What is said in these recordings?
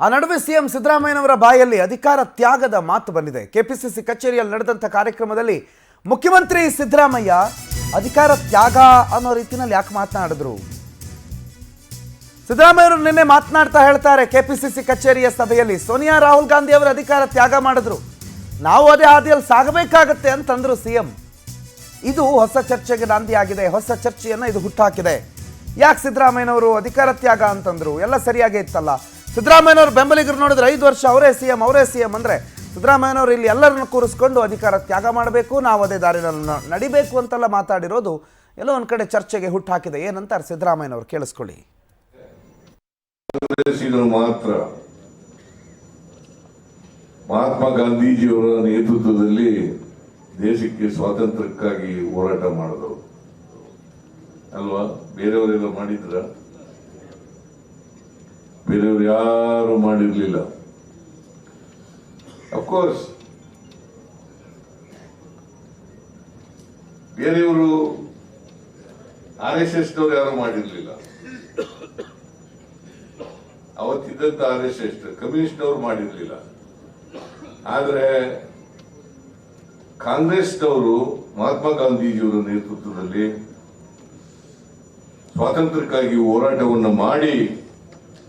ಆ ನಡುವೆ ಸಿಎಂ ಸಿದ್ದರಾಮಯ್ಯನವರ ಬಾಯಲ್ಲಿ ಅಧಿಕಾರ ತ್ಯಾಗದ ಮಾತು ಬಂದಿದೆ. ಕೆಪಿಸಿಸಿ ಕಚೇರಿಯಲ್ಲಿ ನಡೆದಂತ ಕಾರ್ಯಕ್ರಮದಲ್ಲಿ ಮುಖ್ಯಮಂತ್ರಿ ಸಿದ್ದರಾಮಯ್ಯ ಅಧಿಕಾರ ತ್ಯಾಗ ಅನ್ನೋ ರೀತಿಯಲ್ಲಿ ಯಾಕೆ ಮಾತನಾಡಿದ್ರು? ಸಿದ್ದರಾಮಯ್ಯರು ನಿನ್ನೆ ಮಾತನಾಡ್ತಾ ಹೇಳ್ತಾರೆ, ಕೆಪಿಸಿಸಿ ಕಚೇರಿಯ ಸಭೆಯಲ್ಲಿ ಸೋನಿಯಾ ರಾಹುಲ್ ಗಾಂಧಿ ಅವರು ಅಧಿಕಾರ ತ್ಯಾಗ ಮಾಡಿದ್ರು, ನಾವು ಅದೇ ಹಾದಿಯಲ್ಲಿ ಸಾಗಬೇಕಾಗತ್ತೆ ಅಂತಂದ್ರು ಸಿಎಂ. ಇದು ಹೊಸ ಚರ್ಚೆಗೆ ನಾಂದಿ ಆಗಿದೆ. ಹೊಸ ಚರ್ಚೆಯನ್ನ ಇದು ಹುಟ್ಟಾಕಿದೆ. ಯಾಕೆ ಸಿದ್ದರಾಮಯ್ಯನವರು ಅಧಿಕಾರ ತ್ಯಾಗ ಅಂತಂದ್ರು? ಎಲ್ಲ ಸರಿಯಾಗೇ ಇತ್ತಲ್ಲ. ಸಿದ್ದರಾಮಯ್ಯನವರು ಬೆಂಬಲಿಗರು ನೋಡಿದ್ರೆ 5 ವರ್ಷ ಅವರೇ ಸಿಎಂ ಅಂದ್ರೆ ಸಿದ್ದರಾಮಯ್ಯನವರು ಇಲ್ಲಿ ಎಲ್ಲರನ್ನು ಕೂರಿಸ್ಕೊಂಡು ಅಧಿಕಾರ ತ್ಯಾಗ ಮಾಡಬೇಕು, ನಾವು ಅದೇ ದಾರಿನಲ್ಲಿ ನಡಿಬೇಕು ಅಂತೆಲ್ಲ ಮಾತಾಡಿರೋದು ಎಲ್ಲೋ ಒಂದ್ ಕಡೆ ಚರ್ಚೆಗೆ ಹುಟ್ಟಾಕಿದೆ. ಏನಂತಾರೆ ಸಿದ್ದರಾಮಯ್ಯನವರು, ಕೇಳಿಸ್ಕೊಳ್ಳಿ. ಮಾತ್ರ ಮಹಾತ್ಮ ಗಾಂಧೀಜಿಯವರ ನೇತೃತ್ವದಲ್ಲಿ ದೇಶಕ್ಕೆ ಸ್ವಾತಂತ್ರ್ಯಕ್ಕಾಗಿ ಹೋರಾಟ ಮಾಡಿದವರು ಅಲ್ವಾ? ಬೇರೆಯವರೆಲ್ಲ ಮಾಡಿದ್ರ? ಬೇರೆಯವರು ಯಾರು ಮಾಡಿರ್ಲಿಲ್ಲ. ಅಫ್ಕೋರ್ಸ್ ಬೇರೆಯವರು RSS ನವರು ಯಾರು ಮಾಡಿರ್ಲಿಲ್ಲ. ಅವತ್ತಿದ್ದಂತ RSS ಕಮ್ಯುನಿಸ್ಟ್ನವರು ಮಾಡಿರ್ಲಿಲ್ಲ. ಆದ್ರೆ ಕಾಂಗ್ರೆಸ್ನವರು ಮಹಾತ್ಮ ಗಾಂಧೀಜಿಯವರ ನೇತೃತ್ವದಲ್ಲಿ ಸ್ವಾತಂತ್ರ್ಯಕ್ಕಾಗಿ ಹೋರಾಟವನ್ನು ಮಾಡಿ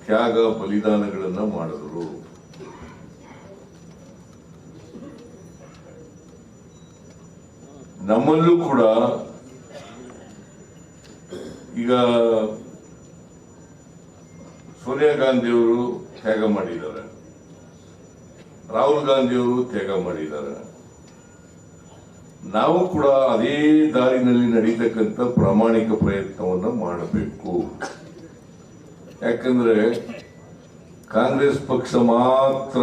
ತ್ಯಾಗ ಬಲಿದಾನಗಳನ್ನ ಮಾಡಿದರು. ನಮ್ಮಲ್ಲೂ ಕೂಡ ಈಗ ಸೋನಿಯಾ ಗಾಂಧಿಯವರು ತ್ಯಾಗ ಮಾಡಿದ್ದಾರೆ, ರಾಹುಲ್ ಗಾಂಧಿಯವರು ತ್ಯಾಗ ಮಾಡಿದ್ದಾರೆ. ನಾವು ಕೂಡ ಅದೇ ದಾರಿನಲ್ಲಿ ನಡೀತಕ್ಕಂಥ ಪ್ರಾಮಾಣಿಕ ಪ್ರಯತ್ನವನ್ನು ಮಾಡಬೇಕು. ಯಾಕಂದ್ರೆ ಕಾಂಗ್ರೆಸ್ ಪಕ್ಷ ಮಾತ್ರ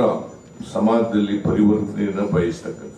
ಸಮಾಜದಲ್ಲಿ ಪರಿವರ್ತನೆಯನ್ನು ಬಯಸ್ತಕ್ಕಂಥದ್ದು.